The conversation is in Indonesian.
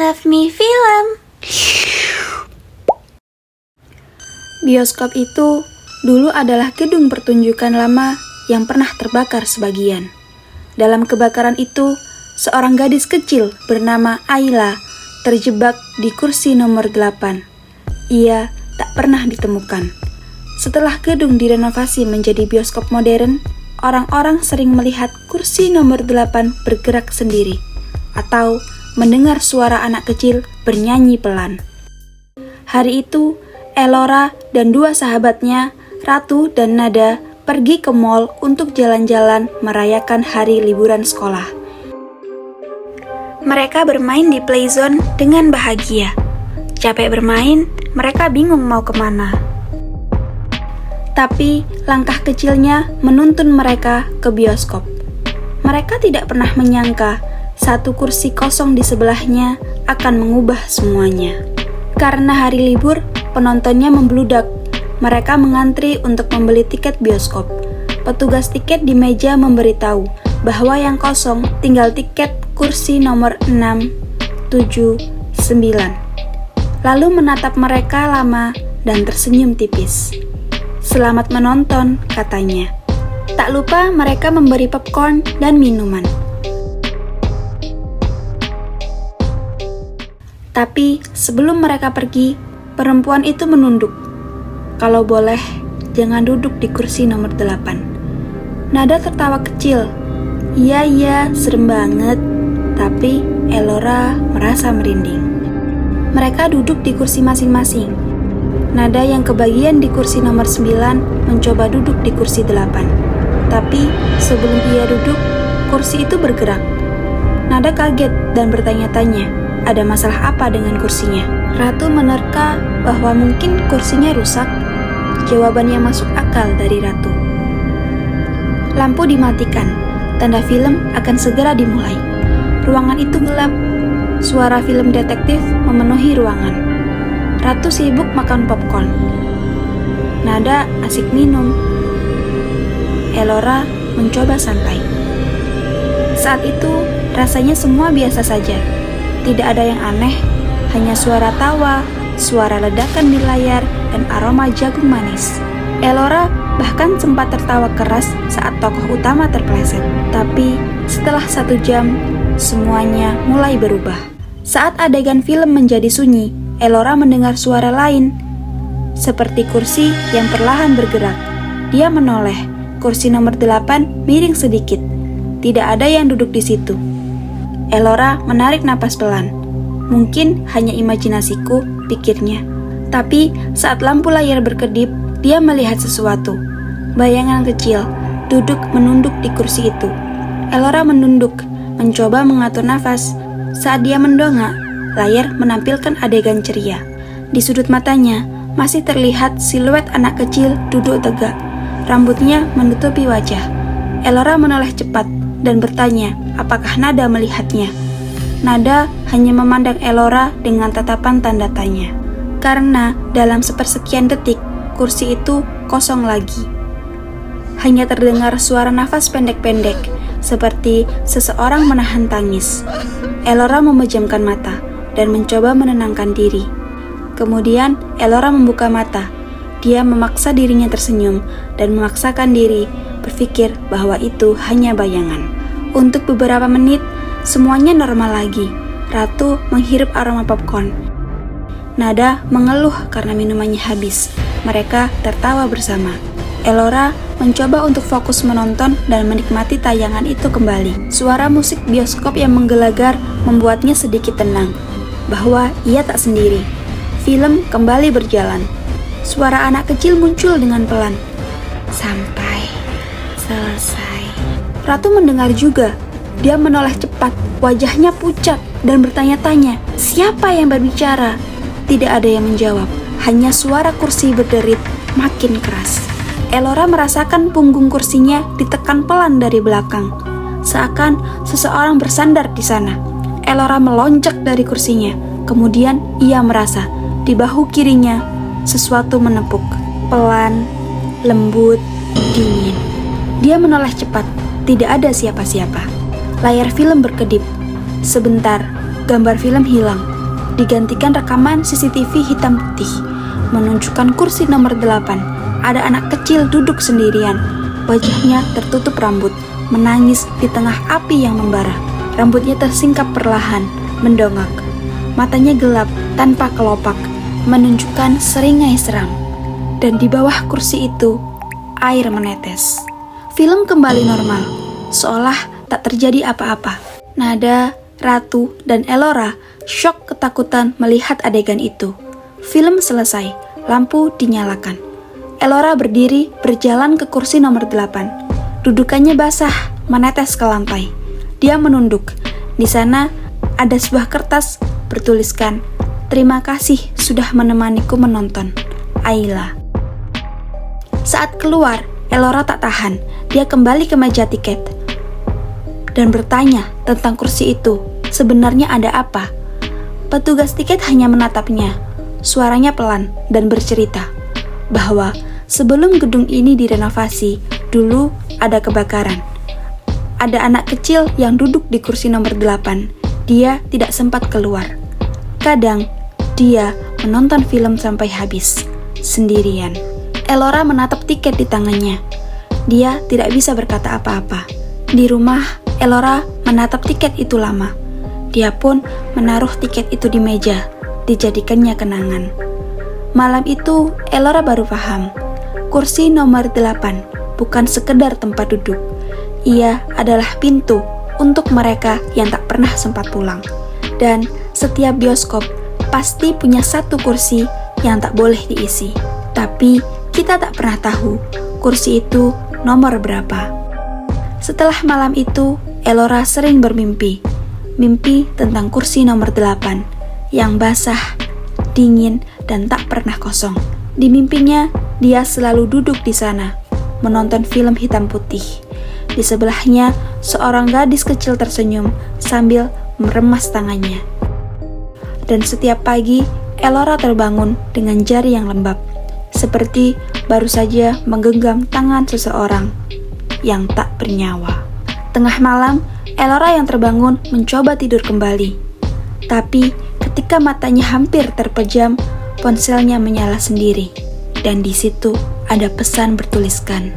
Love Me Film. Bioskop itu dulu adalah gedung pertunjukan lama yang pernah terbakar sebagian. Dalam kebakaran itu, seorang gadis kecil bernama Ayla terjebak di kursi nomor 8. Ia tak pernah ditemukan. Setelah gedung direnovasi menjadi bioskop modern, orang-orang sering melihat kursi nomor 8 bergerak sendiri atau mendengar suara anak kecil bernyanyi pelan. Hari itu, Elora dan dua sahabatnya, Ratu dan Nada, pergi ke mall untuk jalan-jalan merayakan hari liburan sekolah. Mereka bermain di playzone dengan bahagia. Capek bermain, mereka bingung mau kemana. Tapi langkah kecilnya menuntun mereka ke bioskop. Mereka tidak pernah menyangka satu kursi kosong di sebelahnya akan mengubah semuanya. Karena hari libur, penontonnya membludak. Mereka mengantri untuk membeli tiket bioskop. Petugas tiket di meja memberitahu bahwa yang kosong tinggal tiket kursi nomor 6, 7, 9. Lalu menatap mereka lama dan tersenyum tipis. "Selamat menonton," katanya. Tak lupa mereka memberi popcorn dan minuman. Tapi sebelum mereka pergi, perempuan itu menunduk. "Kalau boleh, jangan duduk di kursi nomor 8. Nada tertawa kecil. Iya, serem banget. Tapi Elora merasa merinding. Mereka duduk di kursi masing-masing. Nada yang kebagian di kursi nomor 9 mencoba duduk di kursi 8. Tapi sebelum ia duduk, kursi itu bergerak. Nada kaget dan bertanya-tanya, ada masalah apa dengan kursinya? Ratu menerka bahwa mungkin kursinya rusak. Jawabannya masuk akal dari Ratu. Lampu dimatikan. Tanda film akan segera dimulai. Ruangan itu gelap. Suara film detektif memenuhi ruangan. Ratu sibuk makan popcorn. Nada asik minum. Elora mencoba santai. Saat itu rasanya semua biasa saja. Tidak ada yang aneh, hanya suara tawa, suara ledakan di layar, dan aroma jagung manis. Elora bahkan sempat tertawa keras saat tokoh utama terpeleset. Tapi setelah 1 jam, semuanya mulai berubah. Saat adegan film menjadi sunyi, Elora mendengar suara lain, seperti kursi yang perlahan bergerak. Dia menoleh, kursi nomor 8 miring sedikit. Tidak ada yang duduk di situ. Elora menarik napas pelan. Mungkin hanya imajinasiku, pikirnya. Tapi saat lampu layar berkedip, dia melihat sesuatu. Bayangan kecil duduk menunduk di kursi itu. Elora menunduk, mencoba mengatur nafas. Saat dia mendongak, layar menampilkan adegan ceria. Di sudut matanya masih terlihat siluet anak kecil duduk tegak. Rambutnya menutupi wajah. Elora menoleh cepat dan bertanya apakah Nada melihatnya. Nada hanya memandang Elora dengan tatapan tanda tanya. Karena dalam sepersekian detik, kursi itu kosong lagi. Hanya terdengar suara nafas pendek-pendek, seperti seseorang menahan tangis. Elora memejamkan mata dan mencoba menenangkan diri. Kemudian Elora membuka mata. Dia memaksa dirinya tersenyum dan memaksakan diri berpikir bahwa itu hanya bayangan. Untuk beberapa menit, semuanya normal lagi. Ratu menghirup aroma popcorn. Nada mengeluh karena minumannya habis. Mereka tertawa bersama. Elora mencoba untuk fokus menonton dan menikmati tayangan itu kembali. Suara musik bioskop yang menggelegar membuatnya sedikit tenang, bahwa ia tak sendiri. Film kembali berjalan. Suara anak kecil muncul dengan pelan. Sampai selesai. Ratu mendengar juga. Dia menoleh cepat, wajahnya pucat dan bertanya-tanya, siapa yang berbicara? Tidak ada yang menjawab, hanya suara kursi berderit makin keras. Elora merasakan punggung kursinya ditekan pelan dari belakang, seakan seseorang bersandar di sana. Elora melonjak dari kursinya, kemudian ia merasa di bahu kirinya sesuatu menepuk, pelan, lembut, dingin. Dia menoleh cepat, tidak ada siapa-siapa. Layar film berkedip. Sebentar, gambar film hilang. digantikan rekaman CCTV hitam putih, menunjukkan kursi nomor 8. Ada anak kecil duduk sendirian, wajahnya tertutup rambut, menangis di tengah api yang membara. Rambutnya tersingkap perlahan, mendongak. Matanya gelap tanpa kelopak, menunjukkan seringai seram. Dan di bawah kursi itu, air menetes. Film kembali normal, seolah tak terjadi apa-apa. Nada, Ratu, dan Elora syok ketakutan melihat adegan itu. Film selesai, lampu dinyalakan. Elora berdiri berjalan ke kursi nomor 8. Dudukannya basah, menetes ke lantai. Dia menunduk. Di sana ada sebuah kertas bertuliskan, "Terima kasih sudah menemaniku menonton. Ayla." Saat keluar, Elora tak tahan. Dia kembali ke meja tiket dan bertanya tentang kursi itu. Sebenarnya ada apa? Petugas tiket hanya menatapnya. Suaranya pelan dan bercerita bahwa sebelum gedung ini direnovasi, dulu ada kebakaran. Ada anak kecil yang duduk di kursi nomor 8. Dia tidak sempat keluar. Kadang, dia menonton film sampai habis, sendirian. Elora menatap tiket di tangannya. Dia tidak bisa berkata apa-apa. Di rumah, Elora menatap tiket itu lama. Dia pun menaruh tiket itu di meja, dijadikannya kenangan. Malam itu, Elora baru paham. Kursi nomor 8 bukan sekedar tempat duduk. Ia adalah pintu untuk mereka yang tak pernah sempat pulang. Dan setiap bioskop pasti punya satu kursi yang tak boleh diisi. Tapi kita tak pernah tahu kursi itu nomor berapa. Setelah malam itu, Elora sering bermimpi. Mimpi tentang kursi nomor 8 yang basah, dingin, dan tak pernah kosong. Di mimpinya, dia selalu duduk di sana, menonton film hitam putih. Di sebelahnya, seorang gadis kecil tersenyum sambil meremas tangannya. Dan setiap pagi, Elora terbangun dengan jari yang lembab, seperti baru saja menggenggam tangan seseorang yang tak bernyawa. Tengah malam, Elora yang terbangun mencoba tidur kembali. Tapi ketika matanya hampir terpejam, ponselnya menyala sendiri. Dan di situ ada pesan bertuliskan,